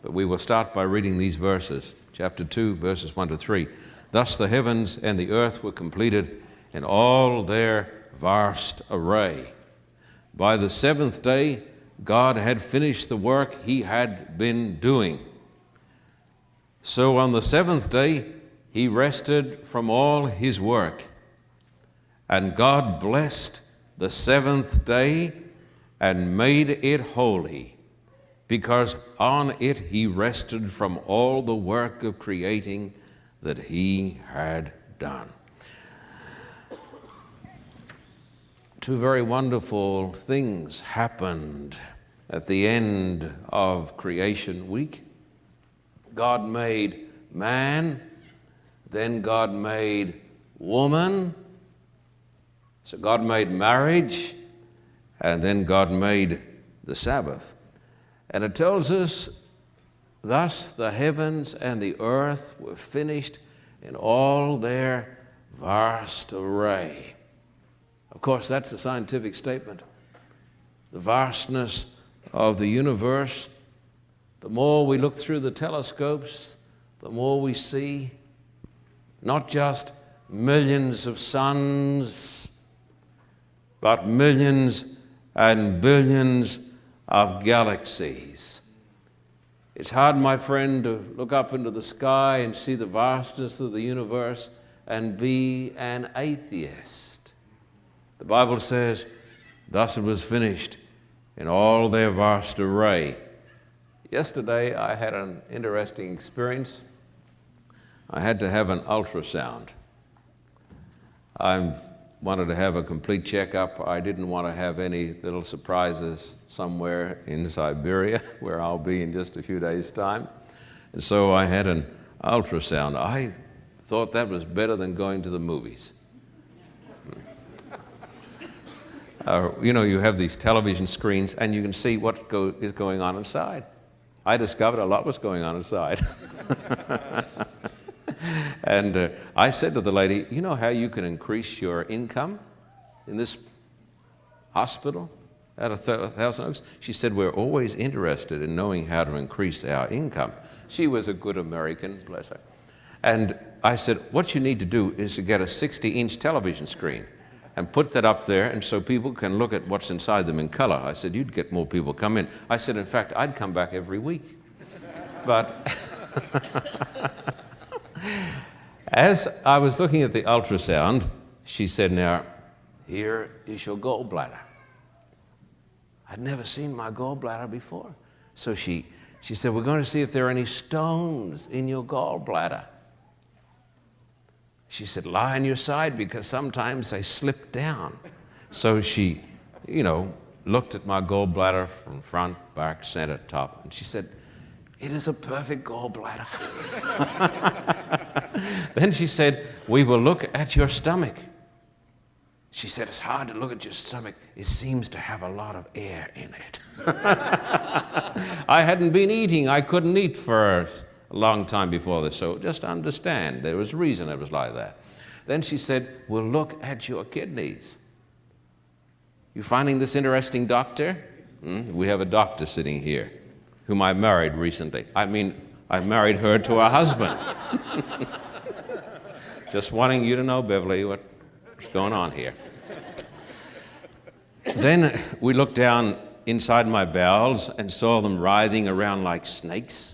But we will start by reading these verses, chapter 2, verses 1 to 3. Thus the heavens and the earth were completed in all their vast array. By the seventh day, God had finished the work he had been doing. So on the seventh day, he rested from all his work. And God blessed the seventh day and made it holy, because on it he rested from all the work of creating that he had done. Two very wonderful things happened at the end of creation week. God made man, then God made woman. So God made marriage, and then God made the Sabbath. And it tells us, thus the heavens and the earth were finished in all their vast array. Of course, that's a scientific statement. The vastness of the universe, the more we look through the telescopes, the more we see not just millions of suns, but millions and billions of galaxies. It's hard, my friend, to look up into the sky and see the vastness of the universe and be an atheist. The Bible says, thus it was finished in all their vast array. Yesterday, I had an interesting experience. I had to have an ultrasound. I wanted to have a complete checkup. I didn't want to have any little surprises somewhere in Siberia, where I'll be in just a few days' time. And so I had an ultrasound. I thought that was better than going to the movies. You have these television screens and you can see what is going on inside. I discovered a lot was going on inside. And I said to the lady, you know how you can increase your income in this hospital at 1,000 Oaks? She said, we're always interested in knowing how to increase our income. She was a good American, bless her. And I said, what you need to do is to get a 60-inch television screen and put that up there, and so people can look at what's inside them in color. I said, you'd get more people come in. I said, in fact, I'd come back every week. But as I was looking at the ultrasound, she said, now, here is your gallbladder. I'd never seen my gallbladder before. So she said, we're going to see if there are any stones in your gallbladder. She said, lie on your side because sometimes they slip down. So she, looked at my gallbladder from front, back, center, top, and she said, it is a perfect gallbladder. Then she said, we will look at your stomach. She said, it's hard to look at your stomach. It seems to have a lot of air in it. I hadn't been eating. I couldn't eat for a long time before this, so just understand, there was a reason it was like that. Then she said, we'll look at your kidneys. You finding this interesting, doctor? We have a doctor sitting here whom I married recently. I married her to a husband. Just wanting you to know, Beverly, what's going on here. Then we looked down inside my bowels and saw them writhing around like snakes.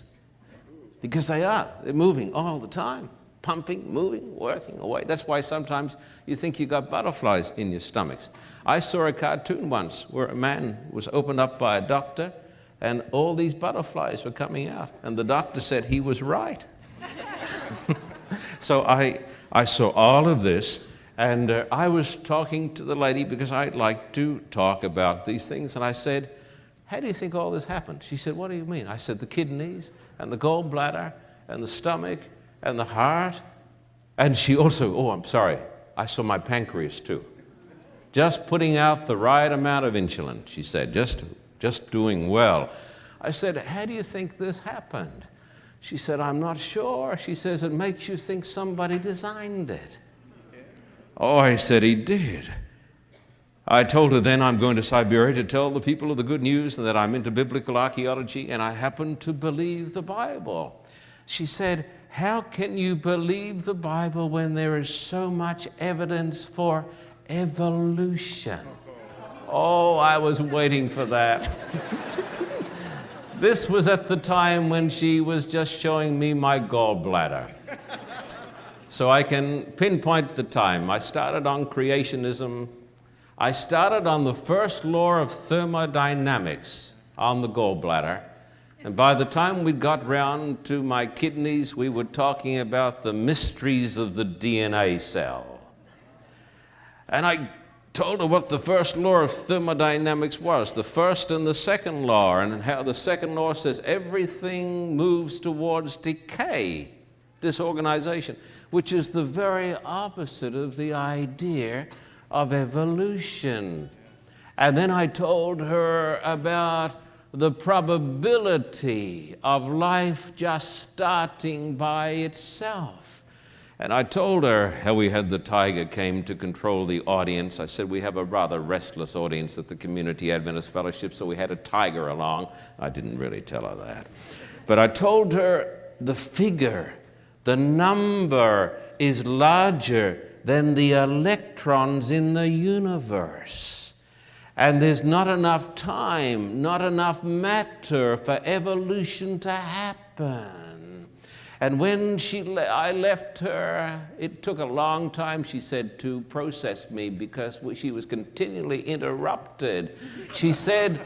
Because they're moving all the time, pumping, moving, working away. That's why sometimes you think you got butterflies in your stomachs. I saw a cartoon once where a man was opened up by a doctor and all these butterflies were coming out. And the doctor said he was right. So I saw all of this, and I was talking to the lady because I'd like to talk about these things. And I said, how do you think all this happened? She said, what do you mean? I said, the kidneys and the gallbladder and the stomach and the heart. And she also, oh, I'm sorry, I saw my pancreas too. Just putting out the right amount of insulin, she said, just doing well. I said, how do you think this happened? She said, I'm not sure. She says, it makes you think somebody designed it. Oh, I said, he did. I told her then I'm going to Siberia to tell the people of the good news and that I'm into biblical archaeology and I happen to believe the Bible. She said, how can you believe the Bible when there is so much evidence for evolution? Oh, I was waiting for that. This was at the time when she was just showing me my gallbladder. So I can pinpoint the time. I started on creationism. I started on the first law of thermodynamics on the gallbladder. And by the time we got round to my kidneys, we were talking about the mysteries of the DNA cell. And I told her what the first law of thermodynamics was, the first and the second law, and how the second law says everything moves towards decay, disorganization, which is the very opposite of the idea of evolution. And then I told her about the probability of life just starting by itself. And I told her how we had the tiger came to control the audience. I said we have a rather restless audience at the Community Adventist Fellowship, so we had a tiger along. I didn't really tell her that. But I told her the figure, the number is larger than the electrons in the universe. And there's not enough time, not enough matter for evolution to happen. And when I left her, it took a long time, she said, to process me because she was continually interrupted. She said,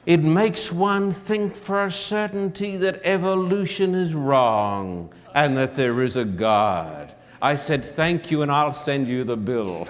it makes one think for a certainty that evolution is wrong and that there is a God. I said, thank you, and I'll send you the bill.